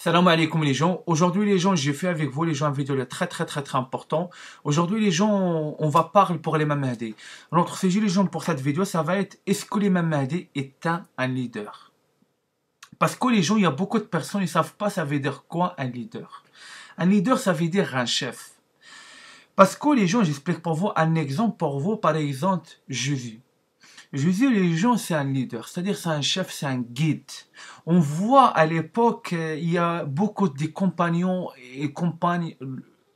Salam alaikum les gens. Aujourd'hui les gens, j'ai fait avec vous les gens une vidéo très important. Aujourd'hui les gens, on va parler pour l'imam Mahdi. Notre sujet les gens pour cette vidéo, ça va être est-ce que l'imam Mahdi est un leader? Parce que les gens, il y a beaucoup de personnes, ils savent pas ça veut dire quoi un leader. Un leader, ça veut dire un chef. Parce que les gens, j'explique pour vous un exemple pour vous, par exemple, Jésus. Jésus, les gens, c'est un leader, c'est-à-dire c'est un chef, c'est un guide. On voit à l'époque, il y a beaucoup de compagnons et compagnes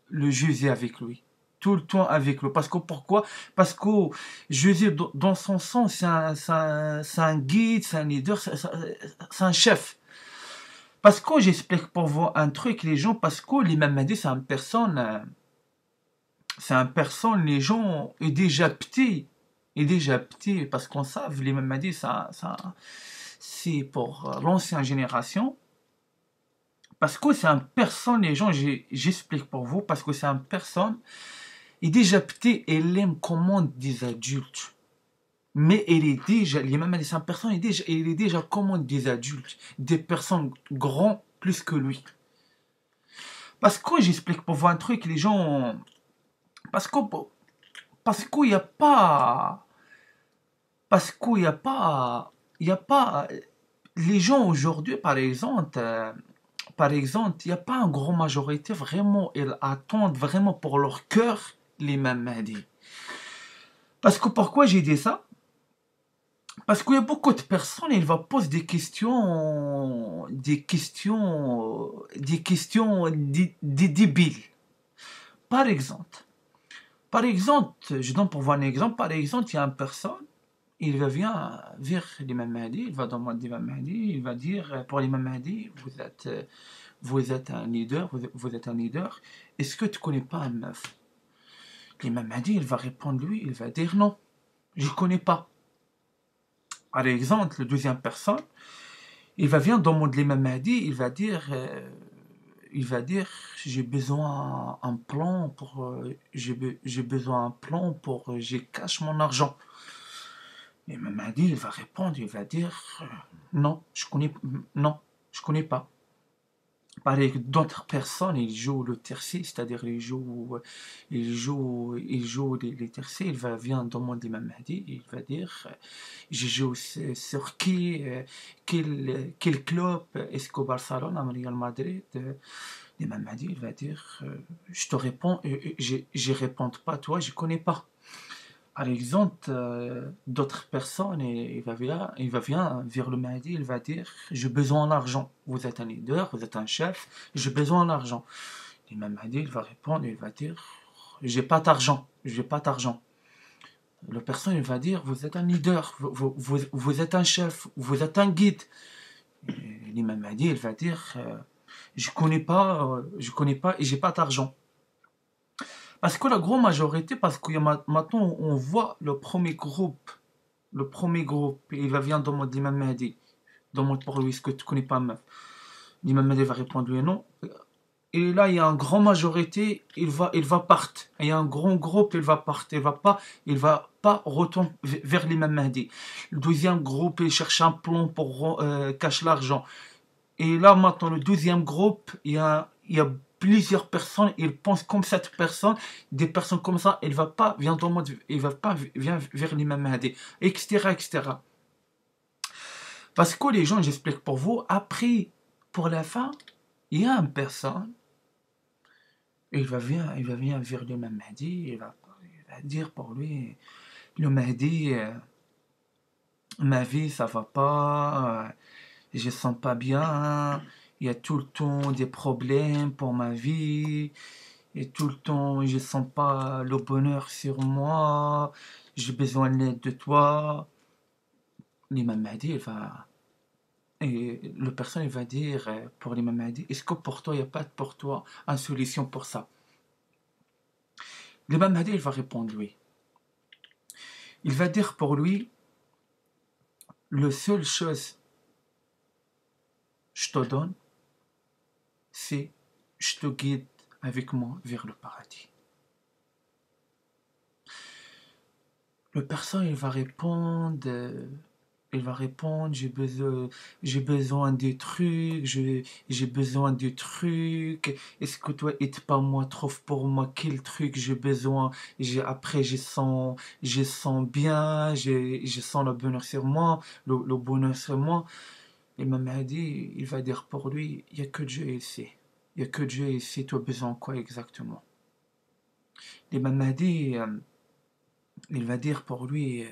le Jésus avec lui. Tout le temps avec lui. Parce que pourquoi? Parce que Jésus, dans son sens, c'est un guide, c'est un leader, c'est un chef. Parce que j'explique pour vous un truc, les gens, parce que l'imam Mahdi, c'est un personne, les gens est déjà petit. Est déjà petit, parce qu'on sait, l'imam Mahdi, c'est pour l'ancienne génération. Parce que c'est un personne, les gens, j'explique pour vous, parce que c'est un personne, il est déjà petit, et il aime commande des adultes. Mais il est déjà, l'imam Mahdi, c'est un personne, il est déjà commande des adultes, des personnes grands plus que lui. Parce que j'explique pour vous un truc, les gens, parce que, parce qu'il n'y a pas, parce qu'il n'y a pas, il y a pas, les gens aujourd'hui, par exemple, il n'y a pas une grande majorité vraiment, ils attendent vraiment pour leur cœur l'imam Mahdi. Parce que pourquoi j'ai dit ça? Parce qu'il y a beaucoup de personnes, ils vont poser des questions débiles. Par exemple, je donne pour vous un exemple, par exemple, il y a une personne, il va vient vers l'imam Mahdi, il va demander l'imam Mahdi, il va dire pour l'imam Mahdi, vous êtes un leader, vous êtes un leader, est-ce que tu connais pas un meuf? L'imam Mahdi, il va répondre lui, il va dire non, je connais pas. Par exemple, la deuxième personne, il va venir demander l'imam Mahdi, il va dire j'ai besoin un plan pour j'ai besoin un plan pour je cache mon argent. L'imam Mahdi, il va répondre, il va dire non, non, je connais pas. Avec d'autres personnes, ils jouent le tercé, c'est-à-dire ils jouent les tercés. Il va venir demander l'imam Mahdi, il va dire je joue sur qui, quel club, est-ce qu'au Barcelone, à Real Madrid? L'imam Mahdi, il va dire je te réponds, je réponds pas, toi, je connais pas. Par exemple, d'autres personnes, il va venir vers le Mahdi, il va dire j'ai besoin d'argent. Vous êtes un leader, vous êtes un chef, j'ai besoin d'argent. L'imam Mahdi, il va répondre, il va dire j'ai pas d'argent, j'ai pas d'argent. La personne, il va dire vous êtes un leader, vous êtes un chef, vous êtes un guide. L'imam Mahdi, il va dire je connais pas et j'ai pas d'argent. Parce que la grande majorité, parce que maintenant on voit le premier groupe, il va venir demander l'imam Mahdi, demande pour lui, est-ce que tu connais pas meuf? L'imam Mahdi va répondre lui non. Et là, il y a une grande majorité, il va partir. Il y a un grand groupe, il va partir. Il va pas retourner vers l'imam Mahdi. Le deuxième groupe, il cherche un plan pour cacher l'argent. Et là, maintenant, le deuxième groupe, il y a plusieurs personnes, ils pensent comme cette personne, des personnes comme ça, il va pas venir vers l'imam Mahdi, etc. Parce que les gens, j'explique pour vous, après, pour la fin, il y a une personne, il va venir vers l'imam Mahdi, il va dire pour lui, le Mahdi, ma vie, ça va pas, je sens pas bien, il y a tout le temps des problèmes pour ma vie, et tout le temps je sens pas le bonheur sur moi, j'ai besoin de l'aide de toi. L'imam Mahdi, et le personne il va dire pour l'imam Mahdi, est-ce que pour toi il n'y a pas pour toi une solution pour ça? L'imam Mahdi il va répondre lui. Il va dire pour lui, la seule chose je te donne, c'est je te guide avec moi vers le paradis. Le personne il va répondre il va répondre, j'ai besoin des trucs, j'ai besoin des trucs. Est-ce que toi, aide pas moi, trouve pour moi quel truc j'ai besoin. Après, je sens bien, je sens le bonheur sur moi, le bonheur sur moi. L'imam Mahdi, il va dire pour lui, il n'y a que Dieu ici. Il n'y a que Dieu ici, tu as besoin de quoi exactement? L'imam Mahdi, il va dire pour lui,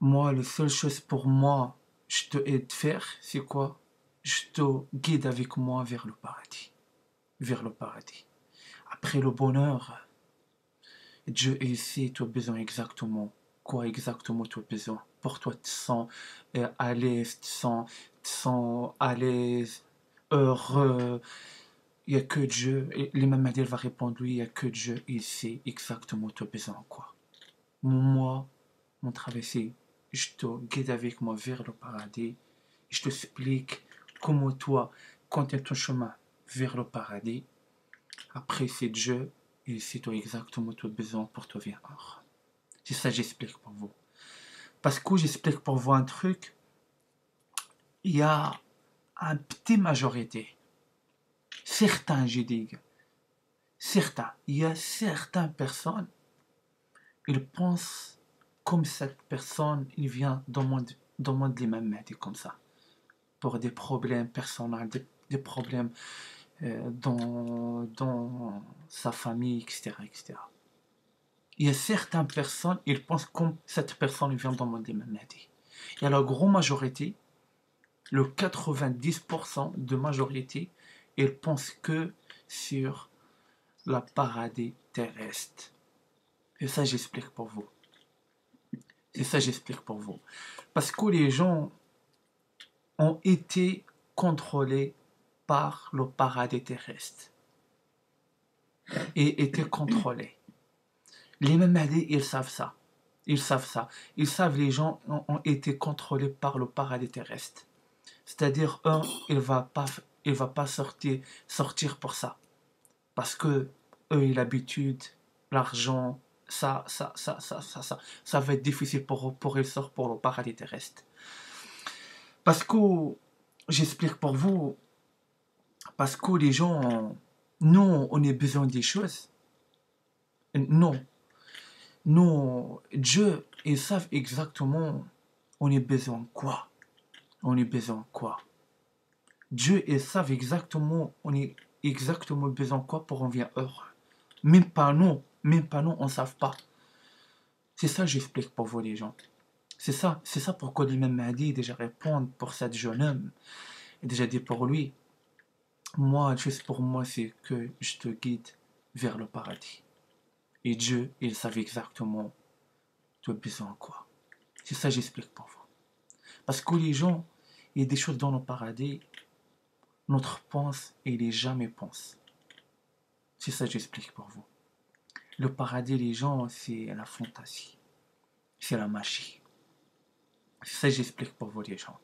moi, la seule chose pour moi, je te aide faire, c'est quoi? Je te guide avec moi vers le paradis. Vers le paradis. Après le bonheur, Dieu est ici, tu as besoin exactement. Quoi exactement tu as besoin? Pour toi, tu te sens à l'aise, tu sens à l'aise, heureux. Il n'y a que Dieu. Et l'imam Mahdi va répondre, lui, il n'y a que Dieu ici, exactement tu as besoin de quoi? Moi, mon travail, c'est je te guide avec moi vers le paradis. Je t'explique comment toi, quand tu es ton chemin vers le paradis, après c'est Dieu et c'est toi exactement tu as besoin pour te venir. C'est ça que j'explique pour vous. Parce que j'explique pour vous un truc, il y a un petit majorité, certains, je dis, certains, il y a certaines personnes, ils pensent comme cette personne, il vient dans le monde de l'imam Mahdi comme ça, pour des problèmes personnels, des problèmes dans sa famille, etc., etc. Il y a certaines personnes, ils pensent comme cette personne vient dans le monde de l'imam Mahdi. Il y a la grande majorité, le 90% de majorité, ils pensent que sur la paradis terrestre. Et ça, j'explique pour vous. C'est ça, j'explique pour vous. Parce que les gens ont été contrôlés par le paradis terrestre. Et étaient contrôlés. Les Mahdi, ils savent ça. Ils savent ça. Ils savent que les gens ont été contrôlés par le paradis terrestre. C'est-à-dire, il va pas sortir pour ça. Parce que eux, ils ont l'habitude, l'argent, ça va être difficile pour ils sortir pour le paradis terrestre. Parce que, j'explique pour vous, parce que les gens, nous, on a besoin des choses. Non. Nous, Dieu, ils savent exactement on a besoin de quoi. On a besoin de quoi. Dieu, ils savent exactement on a exactement besoin de quoi pour en venir heureux. Même pas nous, on ne savent pas. C'est ça que j'explique pour vous les gens. C'est ça pourquoi l'imam Mahdi déjà répondre pour cette jeune homme. Il déjà dit pour lui, moi, juste pour moi, c'est que je te guide vers le paradis. Et Dieu, il savait exactement tu as besoin de quoi. C'est ça que j'explique pour vous. Parce que les gens, il y a des choses dans le paradis, notre pense et les jamais pense. C'est ça que j'explique pour vous. Le paradis, les gens, c'est la fantaisie. C'est la magie. C'est ça que j'explique pour vous, les gens.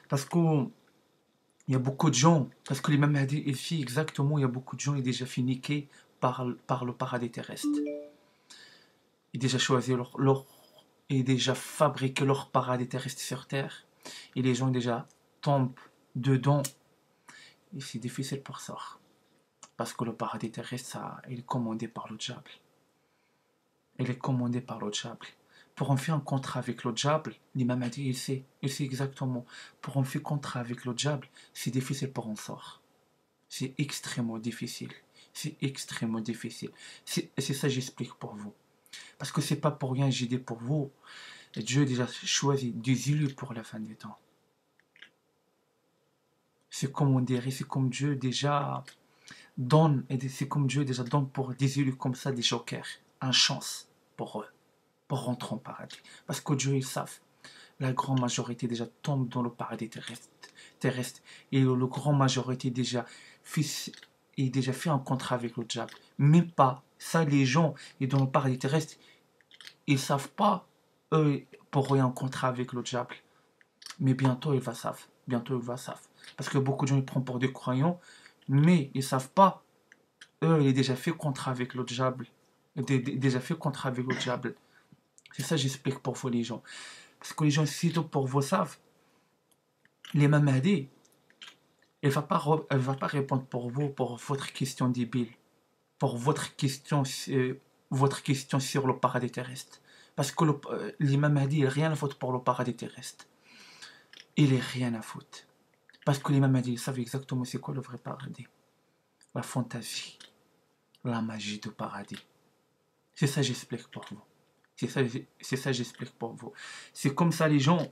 Parce que il y a beaucoup de gens, parce que l'imam Mahdi ici, exactement, il y a beaucoup de gens qui ont déjà fait niquer par le paradis terrestre. Ils ont déjà choisi et déjà fabriqué leur paradis terrestre sur terre. Et les gens déjà tombent dedans. Et c'est difficile pour ça. Parce que le paradis terrestre, ça, il est commandé par le diable. Il est commandé par le diable. Pour en faire un contrat avec le diable, l'imam a dit, il sait exactement. Pour en faire un contrat avec le diable, c'est difficile pour en sortir. C'est extrêmement difficile. C'est extrêmement difficile. C'est ça que j'explique pour vous. Parce que c'est pas pour rien que j'ai dit pour vous. Dieu a déjà choisi des élus pour la fin des temps. C'est comme on dirait, c'est comme Dieu déjà donne, et c'est comme Dieu déjà donne pour des élus comme ça, des jokers, une chance pour eux, pour rentrer en paradis. Parce que Dieu, ils savent, la grande majorité déjà tombe dans le paradis terrestre et la grande majorité déjà fait un contrat avec le diable. Même pas ça, les gens, et dans le paradis terrestre, ils savent pas, eux, pour rien un contrat avec le diable. Mais bientôt, ils vont savoir. Bientôt, ils vont savoir. Parce que beaucoup de gens, ils prennent pour des croyants, mais ils savent pas. Eux, ils ont déjà fait contrat avec le diable. Déjà fait contrat avec le diable. C'est ça, j'explique pour vous les gens. Parce que les gens, sitôt pour vous savent, l'imam Mahdi, elle va pas répondre pour vous, pour votre question débile, pour votre question sur le paradis terrestre. Parce que l'imam Mahdi, il n'a rien à foutre pour le paradis terrestre. Il n'est rien à foutre. Parce que l'imam Mahdi, il savait exactement c'est quoi le vrai paradis. La fantaisie, la magie du paradis. C'est ça, j'explique pour vous. C'est ça, j'explique pour vous. C'est comme ça, les gens.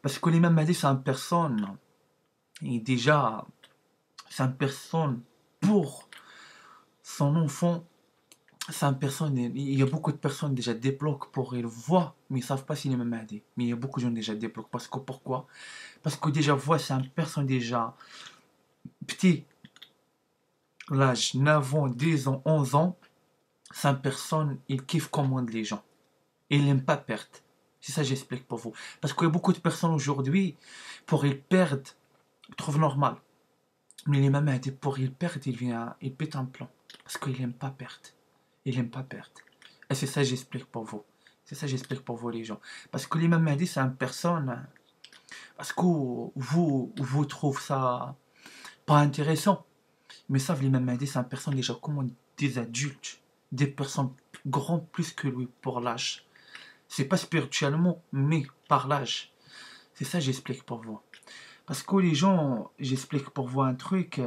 Parce que l'imam Mahdi, c'est une personne. Et déjà, c'est une personne pour son enfant. C'est une personne. Il y a beaucoup de personnes déjà débloquent pour ils voient, mais ils ne savent pas si l'imam Mahdi. Mais il y a beaucoup de gens déjà débloquent. Parce que pourquoi? Parce que déjà, voit, c'est une personne déjà petit. L'âge 9 ans, 10 ans, 11 ans. C'est une personne, il kiffe commande les gens. Il n'aime pas perdre. C'est ça, j'explique pour vous. Parce qu'il y a beaucoup de personnes aujourd'hui, pour ils perdent, ils trouvent normal. Mais les mamans, pour ils perdent, il pète un plan. Parce qu'il n'aime pas perdre. Il n'aime pas perdre. Et c'est ça, j'explique pour vous. C'est ça, j'explique pour vous, les gens. Parce que l'imam Mahdi, c'est une personne. Parce que vous trouvez ça pas intéressant. Mais ça, l'imam Mahdi, c'est une personne déjà comme des adultes. Des personnes grandes plus que lui pour l'âge. C'est pas spirituellement, mais par l'âge. C'est ça, j'explique pour vous. Parce que les gens, j'explique pour vous un truc.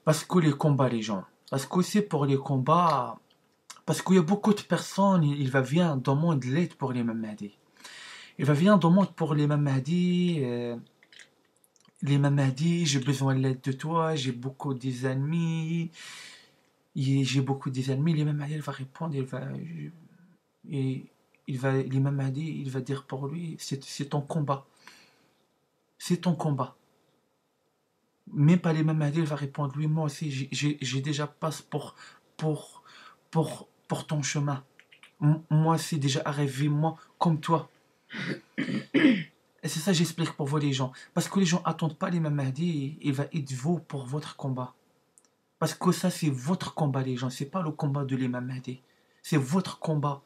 Parce que les combats, les gens. Parce qu'aussi pour les combats. Parce qu'il y a beaucoup de personnes, il va venir demander l'aide pour l'imam Mahdi. Il va venir demander pour l'imam Mahdi. L'imam Mahdi, j'ai besoin de l'aide de toi, j'ai beaucoup d'ennemis. J'ai beaucoup d'ennemis. L'imam Mahdi, il va répondre, et l'imam Mahdi, il va dire pour lui, c'est ton combat. C'est ton combat. Même pas l'imam Mahdi, il va répondre, lui, moi aussi, j'ai déjà passe pour, pour ton chemin. Moi, c'est déjà arrivé, moi, comme toi. Et c'est ça, j'explique pour vous, les gens. Parce que les gens attendent pas l'imam Mahdi, il va aider vous pour votre combat. Parce que ça, c'est votre combat, les gens. C'est pas le combat de l'imam Mahdi. C'est votre combat.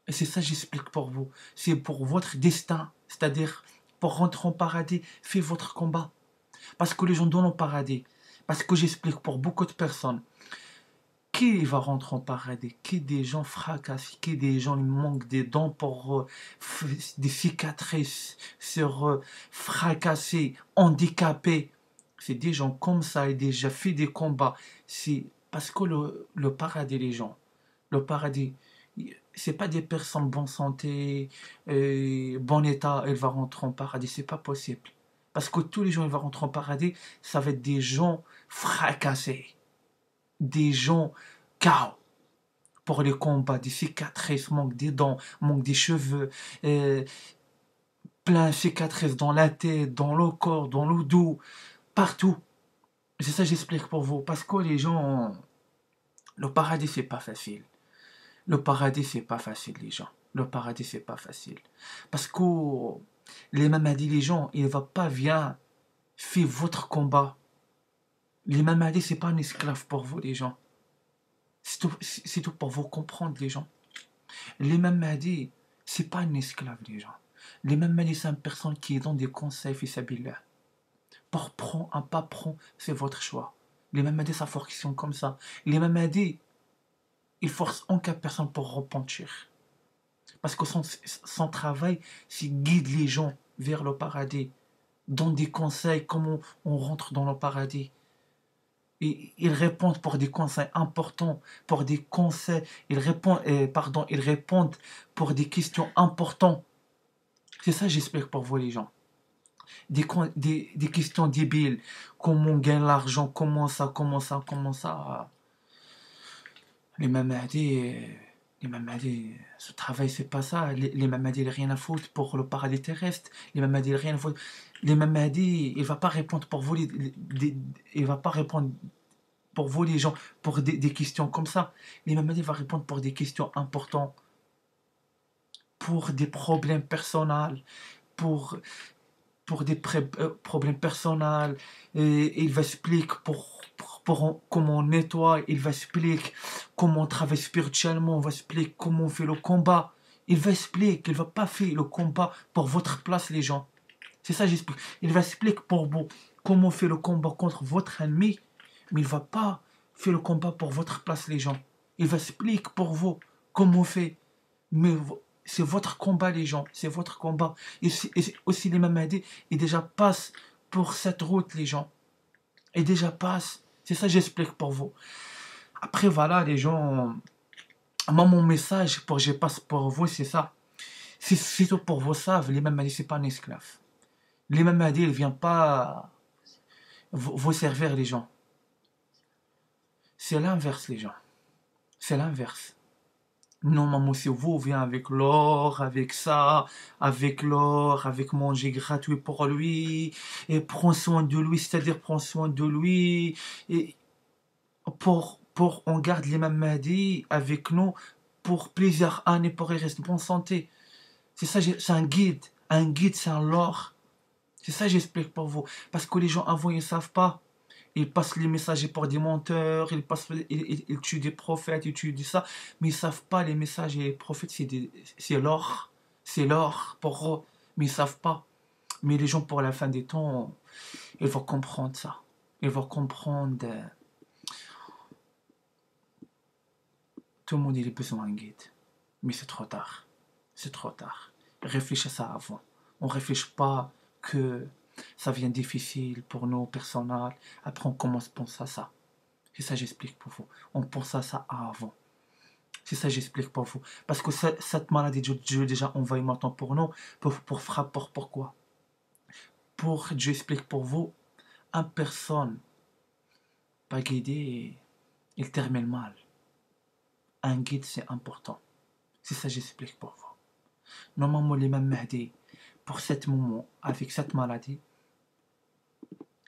Et c'est ça, j'explique pour vous. C'est pour votre destin. C'est-à-dire, pour rentrer en paradis, faites votre combat. Parce que les gens donnent au paradis. Parce que j'explique pour beaucoup de personnes. Qui va rentrer en paradis? Qui des gens fracassés? Qui des gens qui manquent des dents pour des cicatrices sur fracassés, handicapés? C'est des gens comme ça et déjà fait des combats. C'est parce que le paradis, les gens, le paradis, c'est pas des personnes bonne santé, bon état, elles vont rentrer en paradis. C'est pas possible. Parce que tous les gens qui vont rentrer en paradis, ça va être des gens fracassés, des gens chaos pour les combats, des cicatrices, manque des dents, manque des cheveux, plein de cicatrices dans la tête, dans le corps, dans le dos, partout. C'est ça que j'explique pour vous. Parce que les gens, le paradis c'est pas facile. Le paradis c'est pas facile, les gens. Le paradis c'est pas facile. Parce que l'imam a dit les gens, il va pas bien faire votre combat. L'imam a dit c'est pas un esclave pour vous, les gens. C'est tout pour vous comprendre, les gens. L'imam Mahdi, c'est pas un esclave, les gens. L'imam Mahdi, c'est une personne qui donne des conseils, fils Abillah. Pour prendre, un pas prendre, c'est votre choix. L'imam Mahdi, ça fonctionne comme ça. L'imam Mahdi, il force aucune personne pour repentir. Parce que son travail, c'est guide les gens vers le paradis. Donne des conseils, comment on rentre dans le paradis. Et ils répondent pour des conseils importants, pour des conseils, ils répondent pour des questions importantes. C'est ça, j'explique pour vous, les gens. Des questions débiles, comment on gagne l'argent, comment ça, comment ça, comment ça. Les Mahdi, ce travail, c'est pas ça. Les Mahdi, il n'a rien à foutre pour le paradis terrestre. Les Mahdi, il n'a rien à foutre. Les Mahdi, il va pas répondre pour vous, il va pas répondre pour vous les gens, pour des questions comme ça. L'imam Mahdi va répondre pour des questions importantes, pour des problèmes personnels, pour, pour des problèmes personnels. Et il va expliquer comment on nettoie, il va expliquer comment on travaille spirituellement, on va expliquer comment on fait le combat. Il va expliquer, il va pas faire le combat pour votre place, les gens. C'est ça, j'explique. Il va expliquer pour vous comment on fait le combat contre votre ennemi, mais il va pas faire le combat pour votre place, les gens. Il va expliquer pour vous comment on fait. Mais c'est votre combat, les gens. C'est votre combat. Et aussi, l'imam Mahdi, il déjà passe pour cette route, les gens. Il déjà passe. C'est ça, j'explique pour vous. Après, voilà, les gens. Moi, mon message pour je passe pour vous, c'est ça. C'est tout pour vous savez, l'imam Mahdi, c'est pas un esclave. L'imam Mahdi, il vient pas vous servir, les gens. C'est l'inverse, les gens. C'est l'inverse. Normalement, si vous venez avec l'or, avec ça, avec l'or, avec manger gratuit pour lui, et prends soin de lui, c'est-à-dire prends soin de lui, et on garde l'imam Mahdi avec nous pour plusieurs années pour y rester en bonne santé. C'est ça, c'est un guide. Un guide, c'est un l'or. C'est ça, j'explique pour vous. Parce que les gens avant, ils ne savent pas. Ils passent les messagers pour des menteurs, ils tuent des prophètes, ils tuent des ça, mais ils ne savent pas les messages et les prophètes, c'est l'or. C'est l'or pour eux, mais ils ne savent pas. Mais les gens, pour la fin des temps, ils vont comprendre ça. Ils vont comprendre. Tout le monde il a besoin d'un guide. Mais c'est trop tard. C'est trop tard. Réfléchis à ça avant. On ne réfléchit pas que ça vient difficile pour nous, personnel. Après, on commence à penser à ça. C'est ça, j'explique pour vous. On pense à ça avant. C'est ça, j'explique pour vous. Parce que cette maladie, Dieu déjà envoyé maintenant pour nous, pour frapper, pourquoi? Pour, Dieu explique pour vous, une personne pas guidée, il termine mal. Un guide, c'est important. C'est ça, j'explique pour vous. Normalement, l'imam Mahdi, pour ce moment, avec cette maladie,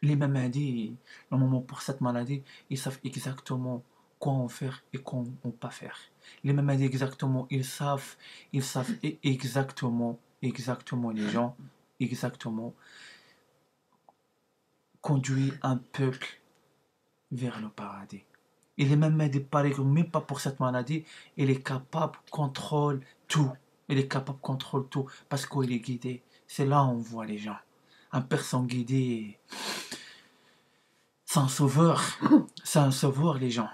l'imam Mahdi, normalement pour cette maladie, ils savent exactement quoi en faire et quoi on pas faire. L'imam Mahdi, exactement, ils savent exactement les gens, exactement, conduire un peuple vers le paradis. Et l'imam Mahdi, par exemple, même pas pour cette maladie, il est capable de contrôler tout. Il est capable de contrôler tout parce qu'il est guidé. C'est là où on voit les gens. Un personne guidé, c'est un sauveur. C'est un sauveur, les gens.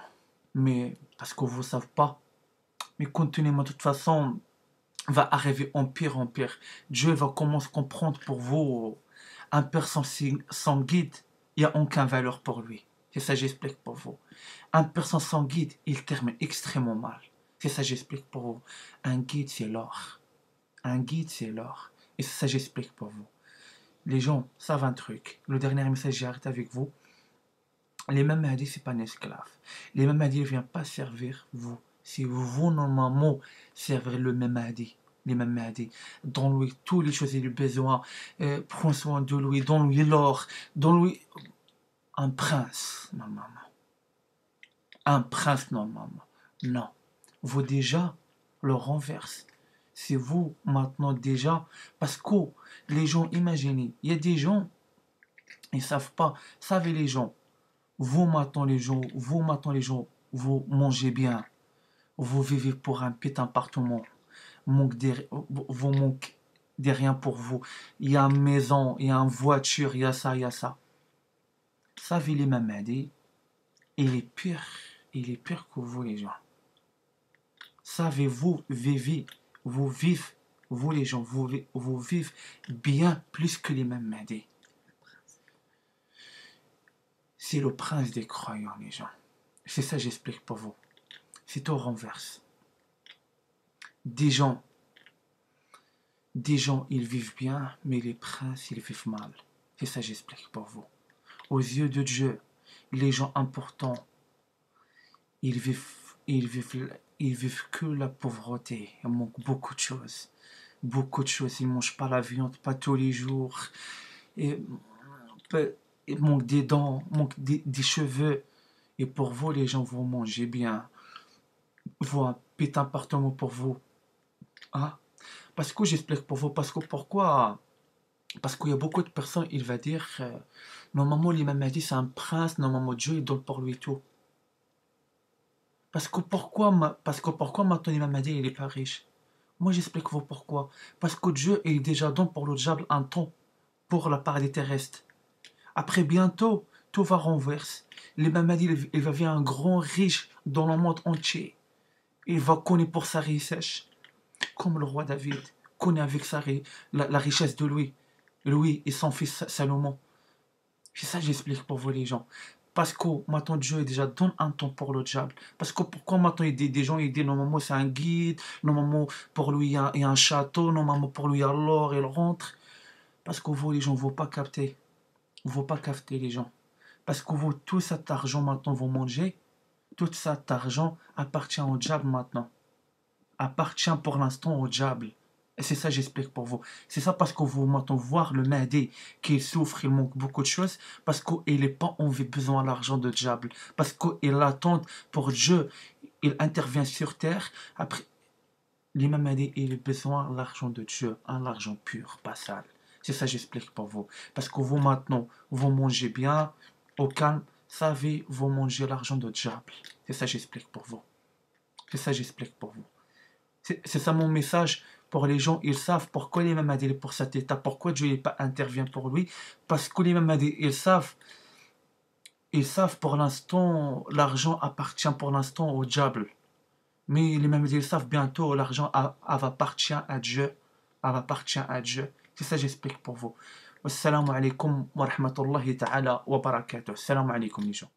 Mais parce que vous ne savez pas. Mais continuellement, de toute façon, va arriver en pire, en pire. Dieu va commencer à comprendre pour vous. Un personne sans guide, il n'y a aucune valeur pour lui. C'est ça, j'explique pour vous. Un personne sans guide, il termine extrêmement mal. C'est ça, j'explique pour vous. Un guide, c'est l'or. Un guide, c'est l'or. Et c'est ça, j'explique pour vous. Les gens savent un truc. Le dernier message, j'arrête avec vous. L'imam Mahdi, c'est pas un esclave. L'imam Mahdi ne vient pas servir vous. Si vous, normalement, servez le même Mahdi. L'imam Mahdi, donne-lui toutes les choses qu'il a besoin. Prends soin de lui, donne-lui l'or, donne-lui un prince, normalement. Un prince, normalement. Non. Vous déjà le renverse. C'est vous maintenant déjà. Parce que les gens, imaginez, il y a des gens, ils ne savent pas. Savez les gens, vous maintenant les gens, vous mangez bien. Vous vivez pour un petit appartement. Vous manquez de rien pour vous. Il y a une maison, il y a une voiture, il y a ça, il y a ça. Savez les Mahdi, il est pire. Il est pire que vous les gens. Savez-vous, vous vivez, vous les gens, vous vivez bien plus que les mêmes Mahdi. C'est le prince des croyants, les gens. C'est ça, j'explique pour vous. C'est au renverse. Des gens, ils vivent bien, mais les princes, ils vivent mal. C'est ça, j'explique pour vous. Aux yeux de Dieu, les gens importants, ils vivent que la pauvreté. Il manque beaucoup de choses. Beaucoup de choses. Ils ne mangent pas la viande, pas tous les jours. Et, il manque des dents, manque des cheveux. Et pour vous, les gens, vous mangez bien. Vous, un petit appartement pour vous. Hein? Parce que j'explique pour vous. Parce que pourquoi Parce qu'il y a beaucoup de personnes, il va dire, normalement l'imam Mahdi c'est un prince, normalement Dieu il donne pour lui tout. Parce que pourquoi maintenant l'imam Mahdi il est pas riche? Moi j'explique vous pourquoi. Parce que Dieu il déjà donne pour le diable un temps pour la paradis terrestre. Après bientôt, tout va renverser. L'imam Mahdi il va devenir un grand riche dans le monde entier. Il va connaître pour sa richesse, comme le roi David connaît avec la richesse de Louis et son fils Salomon. C'est ça que j'explique pour vous les gens. Parce que maintenant Dieu déjà donne un temps pour le diable. Parce que pourquoi maintenant il dit, des gens ils disent normalement c'est un guide, normalement pour lui il y a un château, normalement pour lui il y a l'or, il rentre. Parce que vous les gens, vous ne pas capter. Vous ne pas capter les gens. Parce que vous, tout cet argent maintenant vous mangez, tout cet argent appartient au diable maintenant. Appartient pour l'instant au diable. Et c'est ça j'explique pour vous. C'est ça parce que vous maintenant voir le Mahdi qu'il souffre, il manque beaucoup de choses, parce qu'il n'est pas envie besoin de l'argent de diable. Parce qu'il attend pour Dieu, il intervient sur terre. Après, l'imam Mahdi, il a besoin de l'argent de Dieu, l'argent pur, pas sale. C'est ça j'explique pour vous. Parce que vous maintenant, vous mangez bien, au calme, savez, vous mangez l'argent de diable. C'est ça j'explique pour vous. C'est ça j'explique pour vous. C'est ça mon message pour les gens. Ils savent pourquoi l'imam Mahdi est pour cet état, pourquoi Dieu n'est pas intervient pour lui. Parce que l'imam Mahdi, ils savent pour l'instant, l'argent appartient pour l'instant au diable. Mais l'imam Mahdi, ils savent bientôt, l'argent appartient à Dieu. Appartient à Dieu. C'est ça j'explique pour vous. Wassalamu alaikum wa rahmatullahi ta'ala wa barakatuh. Assalamu alaikum les gens.